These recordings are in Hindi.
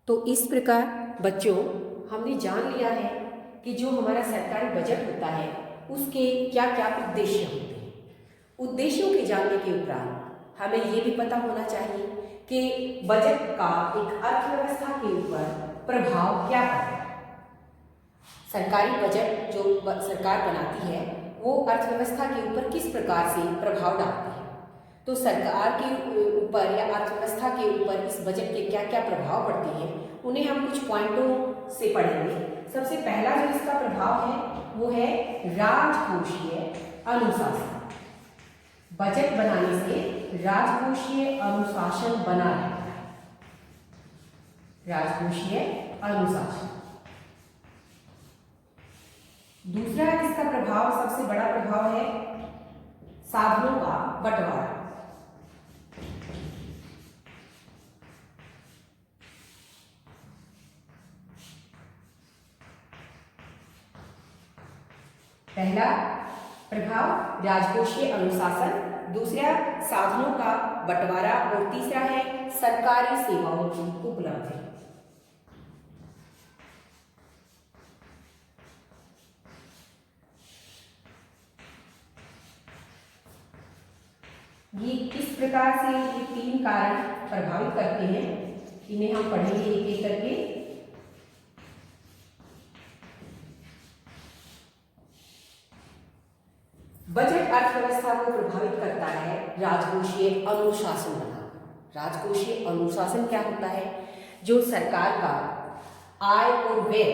तो इस प्रकार बच्चों हमने जान लिया है कि जो हमारा सरकारी बजट होता है उसके क्या क्या उद्देश्य होते हैं। उद्देश्यों के जानने के उपरांत हमें ये भी पता होना चाहिए कि बजट का एक अर्थव्यवस्था के ऊपर प्रभाव क्या पड़ता है। सरकारी बजट जो सरकार बनाती है वो अर्थव्यवस्था के ऊपर किस प्रकार से प्रभाव डालती है। तो सरकार के ऊपर या अर्थव्यवस्था के ऊपर इस बजट के क्या क्या प्रभाव पड़ते हैं उन्हें हम कुछ पॉइंटों से पढ़ेंगे। सबसे पहला जो इसका प्रभाव है वो है राजकोषीय अनुशासन। बजट बनाने से राजकोषीय अनुशासन बना रहता है। राजकोषीय अनुशासन। दूसरा इसका प्रभाव, सबसे बड़ा प्रभाव है साधनों का बंटवारा। पहला प्रभाव राजकोषीय अनुशासन, दूसरा साधनों का बंटवारा और तीसरा है सरकारी सेवाओं की उपलब्धि। ये किस प्रकार से ये तीन कारण प्रभावित करते हैं इन्हें हम पढ़ेंगे एक एक करके। बजट अर्थव्यवस्था को प्रभावित करता है राजकोषीय अनुशासन बनाकर। राजकोषीय अनुशासन क्या होता है? जो सरकार का आय और व्यय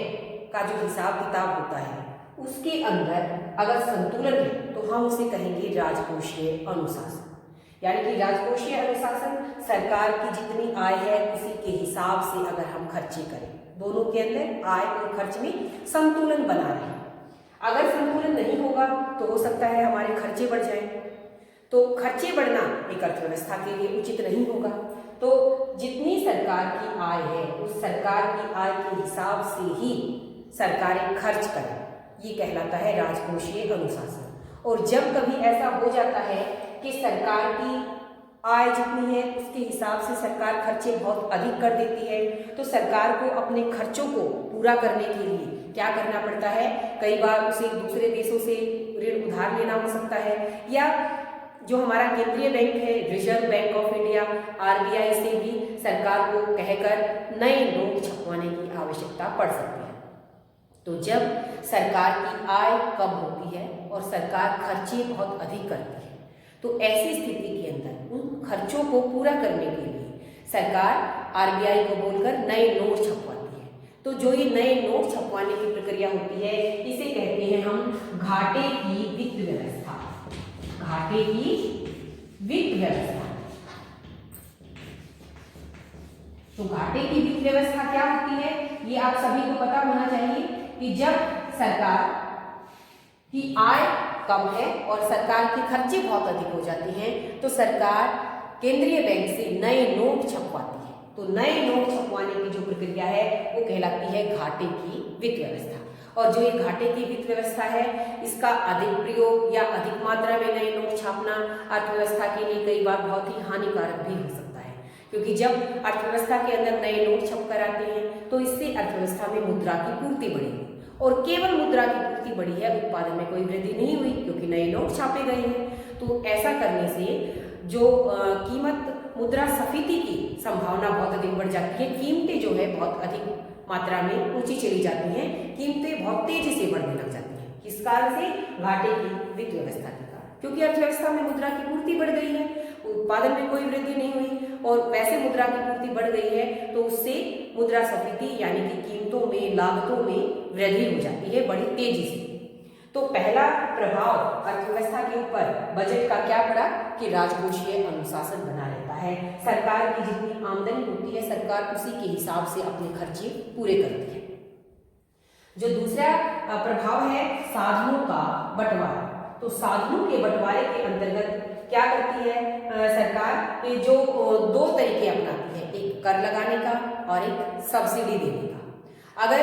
का जो हिसाब किताब होता है उसके अंदर अगर संतुलन है तो हम उसे कहेंगे राजकोषीय अनुशासन। यानी कि राजकोषीय अनुशासन सरकार की जितनी आय है उसी के हिसाब से अगर हम खर्चे करें, दोनों के अंदर आय और खर्च में संतुलन बना रहे। अगर संतुलन नहीं होगा तो हो सकता है हमारे खर्चे बढ़ जाएं। तो खर्चे बढ़ना एक अर्थव्यवस्था के लिए उचित नहीं होगा। तो जितनी सरकार की आय है उस सरकार की आय के हिसाब से ही सरकारें खर्च करें, ये कहलाता है राजकोषीय अनुशासन। और जब कभी ऐसा हो जाता है कि सरकार की आय जितनी है उसके हिसाब से सरकार खर्चे बहुत अधिक कर देती है तो सरकार को अपने खर्चों को पूरा करने के लिए क्या करना पड़ता है? कई बार उसे दूसरे देशों से ऋण उधार लेना हो सकता है, या जो हमारा केंद्रीय बैंक है reserve bank of India RBI से भी सरकार को कहकर नए नोट छपवाने की आवश्यकता पड़ सकती है। तो जब सरकार की आय कम होती है और सरकार खर्चे बहुत अधिक करती है तो ऐसी स्थिति के अंदर उन खर्चों को पूरा करने के लिए सरकार RBI को बोलकर नए नोट छपवाती है। तो जो ये नए नोट छपवाने की प्रक्रिया होती है इसे कहते हैं हम घाटे की वित्त व्यवस्था। घाटे की वित्त व्यवस्था। तो घाटे की वित्त व्यवस्था क्या होती है ये आप सभी को पता होना चाहिए कि जब सरकार की आय कम है और सरकार के खर्चे बहुत अधिक हो जाते हैं तो सरकार केंद्रीय बैंक से नए नोट छपवाती है। तो नए नोट छपवाने की जो प्रक्रिया है वो कहलाती है घाटे की वित्त व्यवस्था। और जो ये घाटे की वित्त व्यवस्था है इसका अधिक प्रयोग या अधिक मात्रा में नए नोट छापना अर्थव्यवस्था के लिए कई बार बहुत ही हानिकारक भी हो सकता है, क्योंकि जब अर्थव्यवस्था के अंदर नए नोट छप कर आते हैं तो इससे अर्थव्यवस्था में मुद्रा की पूर्ति बढ़ेगी। और केवल मुद्रा की पूर्ति बढ़ी है, उत्पादन में कोई वृद्धि नहीं हुई क्योंकि नए नोट छापे गए हैं। तो ऐसा करने से जो कीमत मुद्रास्फीति की संभावना बहुत अधिक बढ़ जाती है। कीमतें जो है बहुत अधिक मात्रा में ऊंची चली जाती हैं, कीमतें बहुत तेजी से बढ़ने लग जाती हैं। किस कारण से? घाटे की वित्त व्यवस्था के कारण, क्योंकि अर्थव्यवस्था में मुद्रा की पूर्ति बढ़ गई है, उत्पादन में कोई वृद्धि नहीं हुई और वैसे मुद्रा की पूर्ति बढ़ गई है तो उससे मुद्रास्फीति यानी कि कीमतों में, लागतों में वृद्धि हो जाती है बड़ी तेजी से। तो पहला प्रभाव अर्थव्यवस्था के ऊपर बजट का क्या पड़ा कि राजकोषीय अनुशासन बना रहता है। सरकार की जितनी आमदनी होती है सरकार उसी के हिसाब से अपने खर्चे पूरे करती है। जो दूसरा प्रभाव है साधनों का बंटवारा। तो साधनों के बंटवारे के अंतर्गत क्या करती है सरकार? ये जो दो तरीके अपनाती है, एक कर लगाने का और एक सब्सिडी देने का। अगर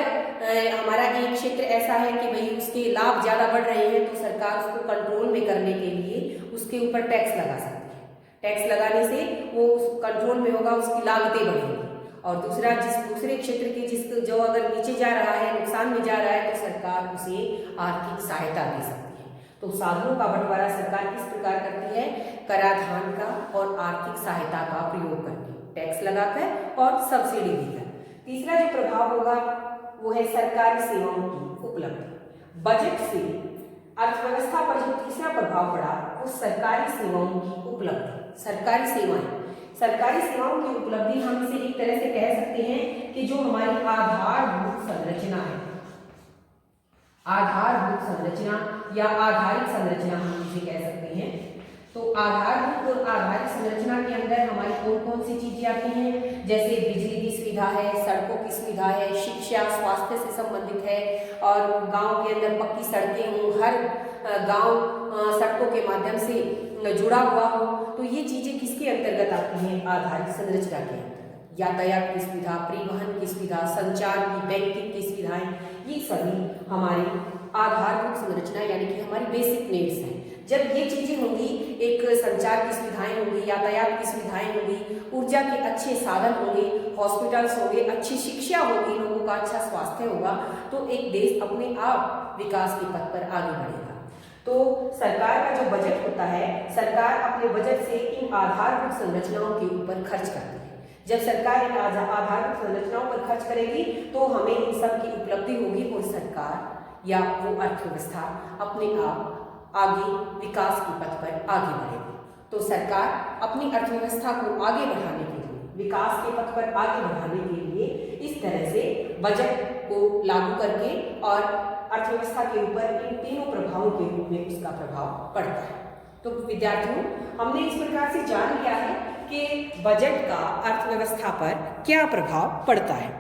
हमारा एक क्षेत्र ऐसा है कि भाई उसके लाभ ज़्यादा बढ़ रहे हैं तो सरकार उसको कंट्रोल में करने के लिए उसके ऊपर टैक्स लगा सकती है। टैक्स लगाने से वो उस कंट्रोल में होगा, उसकी लागतें बढ़ेंगी और दूसरा दूसरे क्षेत्र के जो अगर नीचे जा रहा है, नुकसान में जा रहा है, तो सरकार उसे आर्थिक सहायता दे सकती है। तो साधनों का बंटवारा सरकार किस प्रकार करती है? कराधान का और आर्थिक सहायता का प्रयोग करके, टैक्स लगाकर और सब्सिडी देकर। तीसरा जो प्रभाव होगा वो है सरकारी सेवाओं की उपलब्धि। बजट से अर्थव्यवस्था पर जो तीसरा प्रभाव पड़ा वो सरकारी सेवाओं की उपलब्धि। सरकारी सेवाओं की उपलब्धि हम इसे एक तरह से कह सकते हैं कि जो हमारी आधारभूत संरचना है, आधारभूत संरचना या आधारिक संरचना हम इसे कह सकते हैं। तो आधारभूत और आधारिक संरचना के अंदर हमारी कौन कौन सी चीजें आती हैं? जैसे बिजली की सुविधा है, सड़कों की सुविधा है, शिक्षा स्वास्थ्य से संबंधित है, और गांव के अंदर पक्की सड़कें हों, हर गांव सड़कों के माध्यम से जुड़ा हुआ हो। तो ये चीजें किसके अंतर्गत आती हैं? आधारिक संरचना के अंतर्गत। यातायात की सुविधा, परिवहन की सुविधा, संचार की, बैंकिंग की सुविधाएं, ये सभी हमारी आधारभूत संरचना यानी कि हमारी बेसिक नीड्स हैं। जब ये चीजें होंगी, एक संचार की सुविधाएं होंगी, यातायात की सुविधाएं होंगी, ऊर्जा के अच्छे साधन होंगे, हॉस्पिटल्स होंगे, अच्छी शिक्षा होगी, लोगों का अच्छा स्वास्थ्य होगा, तो एक देश अपने आप विकास के पथ पर आगे बढ़ेगा। तो सरकार का जो बजट होता है, सरकार अपने बजट से इन आधारभूत संरचनाओं के ऊपर खर्च करती है। जब सरकार इन आधारभूत संरचनाओं पर खर्च करेगी तो हमें इन सब की उपलब्धि होगी और सरकार या वो अर्थव्यवस्था अपने आप आगे विकास के पथ पर आगे बढ़ेगी। तो सरकार अपनी अर्थव्यवस्था को आगे बढ़ाने के लिए, विकास के पथ पर आगे बढ़ाने के लिए इस तरह से बजट को लागू करके और अर्थव्यवस्था के ऊपर इन तीनों प्रभावों के रूप में उसका प्रभाव पड़ता है। तो विद्यार्थियों, हमने इस प्रकार से जान लिया है कि बजट का अर्थव्यवस्था पर क्या प्रभाव पड़ता है।